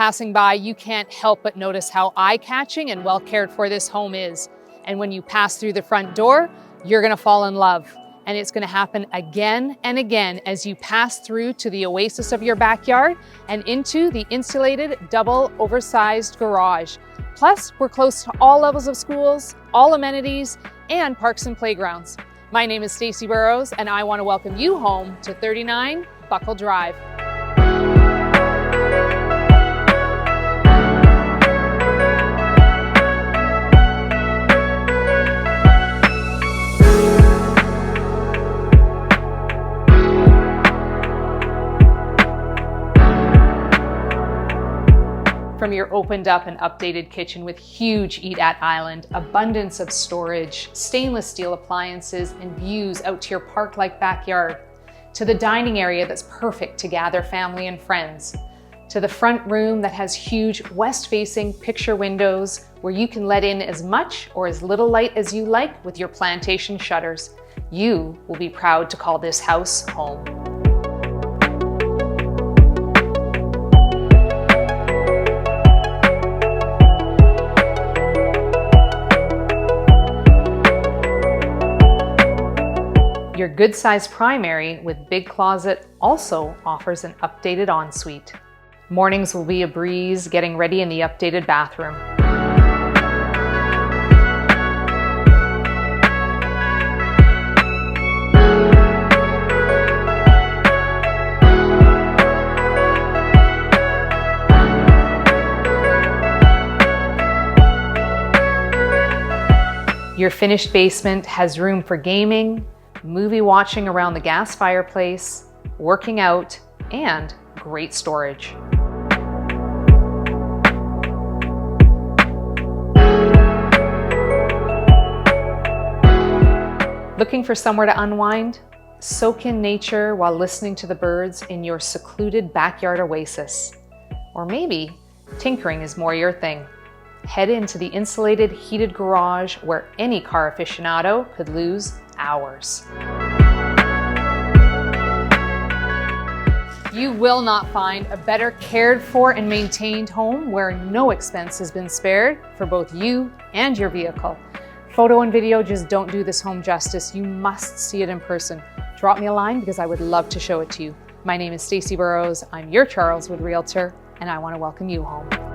Passing by, you can't help but notice how eye-catching and well cared for this home is. And when you pass through the front door, you're gonna fall in love. And it's gonna happen again and again as you pass through to the oasis of your backyard and into the insulated double oversized garage. Plus, we're close to all levels of schools, all amenities, and parks and playgrounds. My name is Stacey Burrows, and I want to welcome you home to 39 Buckle Drive. From your opened up and updated kitchen with huge eat-at island, abundance of storage, stainless steel appliances, and views out to your park-like backyard, to the dining area that's perfect to gather family and friends, to the front room that has huge west-facing picture windows where you can let in as much or as little light as you like with your plantation shutters. You will be proud to call this house home. Your good-sized primary with big closet also offers an updated ensuite. Mornings will be a breeze getting ready in the updated bathroom. Your finished basement has room for gaming, movie watching around the gas fireplace, working out, and great storage. Looking for somewhere to unwind? Soak in nature while listening to the birds in your secluded backyard oasis. Or maybe tinkering is more your thing. Head into the insulated, heated garage where any car aficionado could lose hours. You will not find a better cared for and maintained home where no expense has been spared for both you and your vehicle. Photo and video just don't do this home justice. You must see it in person. Drop me a line because I would love to show it to you. My name is Stacey Burrows. I'm your Charleswood Realtor, and I want to welcome you home.